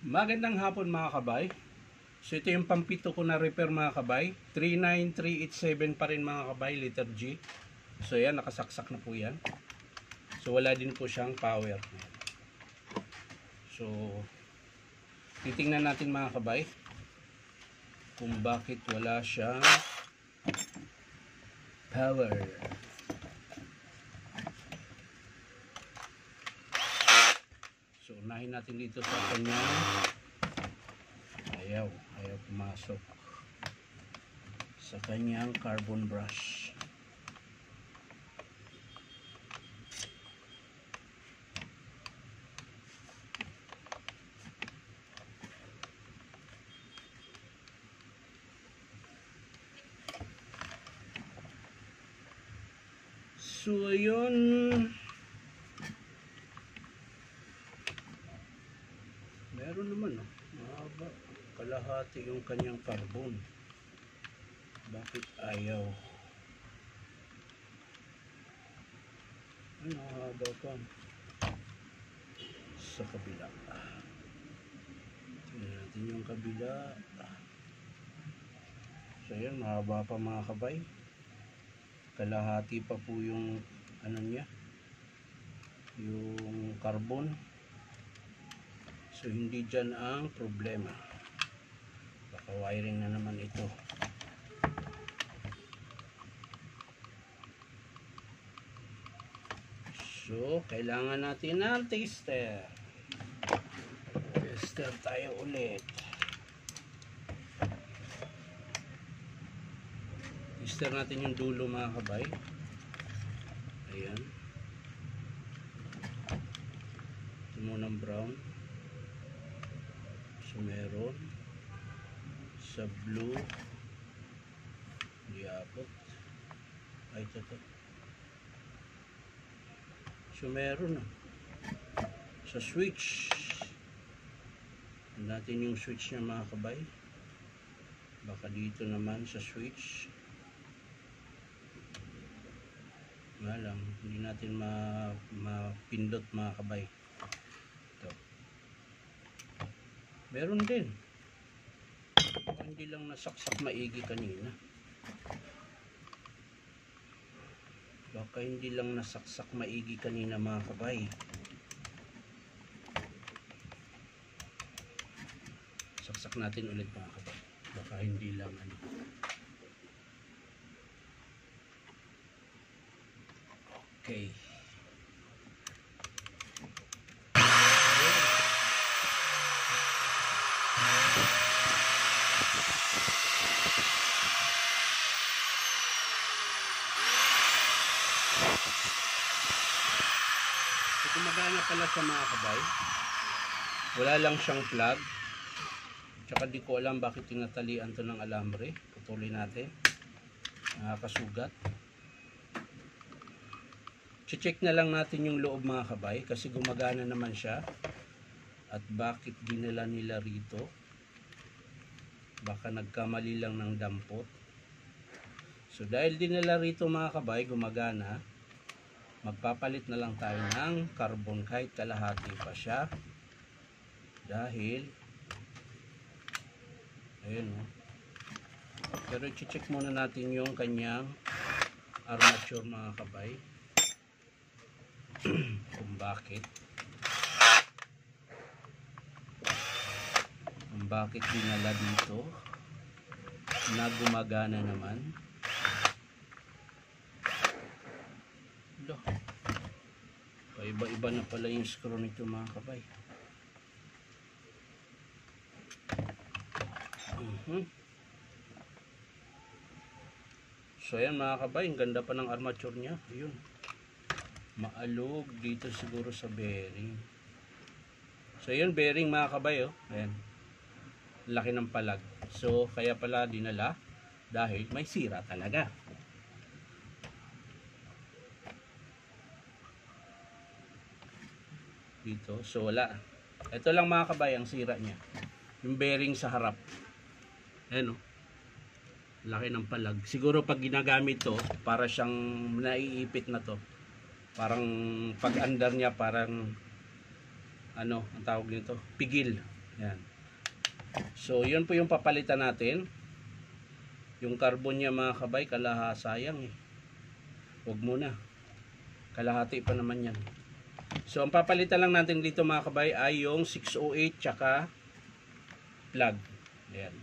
Magandang hapon mga kabay. So ito yung pampito ko na repair mga kabay. 39387 pa rin mga kabay, letter G. So yan, nakasaksak na po yan. So wala din po siyang power. So titingnan natin mga kabay kung bakit wala siyang power. So unahin natin dito sa kanya. Ayaw pumasok sa kanyang carbon brush. So ayun, meron naman mahaba, kalahati yung kanyang carbon. Bakit ayaw? Ay, mahaba pa sa kabila. Tingnan natin yung kabila. So yan, mahaba pa mga kabay. Kalahati pa po yung ano niya, yung carbon. So hindi dyan ang problema, baka wiring na naman ito. So kailangan natin ng tester. Tester tayo ulit. Tester natin yung dulo mga kabay. Ayan, ito munang brown. So meron sa blue, di abot. Ay, ito. So meron sa switch. Natin yung switch niya mga kabay. Baka dito naman sa switch. Nga lang, hindi natin mapindot mga kabay. Ito. Meron din. Hindi lang nasaksak maigi kanina. Baka hindi lang nasaksak maigi kanina mga kabay. Saksak natin ulit mga kabay. Baka hindi lang Okay. Gumagana pala sa mga kabay. Wala lang siyang plug. Tsaka di ko alam bakit tinatalian to ng alambre. Putulin natin. Nakakasugat. Check na lang natin yung loob mga kabay kasi gumagana naman siya. At bakit dinala nila rito? Baka nagkamali lang ng dampot. So dahil dinala rito mga kabay, gumagana, magpapalit na lang tayo ng carbon kahit kalahati pa siya. Dahil ayun pero i-check muna natin yung kanyang armature mga kabay. Kung bakit dinala dito na gumagana naman. Iba-iba na pala yung screw nito mga kabay. So ayan mga kabay, ang ganda pa ng armature niya. Ayun, maalog dito siguro sa bearing. So yun, bearing mga kabay ayan, laki ng palag. So kaya pala dinala dahil may sira talaga. Dito, so wala. Ito lang mga kabay ang sira niya, yung bearing sa harap. Ayan laki ng palag. Siguro pag ginagamit to, para siyang naiipit na to. Parang pag andar niya, parang ano ang tawag nito, pigil. Yan. So, yun po yung papalitan natin. Yung carbon niya mga kabay, sayang eh. Huwag muna. Kalahati pa naman yan. So, ang papalitan lang natin dito mga kabay ay yung 608 tsaka plug. Ayan.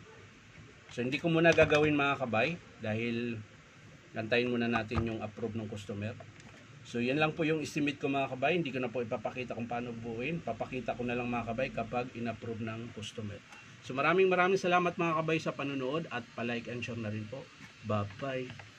So, hindi ko muna gagawin mga kabay dahil lantayin muna natin yung approve ng customer. So, yan lang po yung estimate ko mga kabay. Hindi ko na po ipapakita kung paano buuin. Papakita ko na lang mga kabay kapag in-approve ng customer. So, maraming salamat mga kabay sa panonood at pa-like and share na rin po. Bye-bye.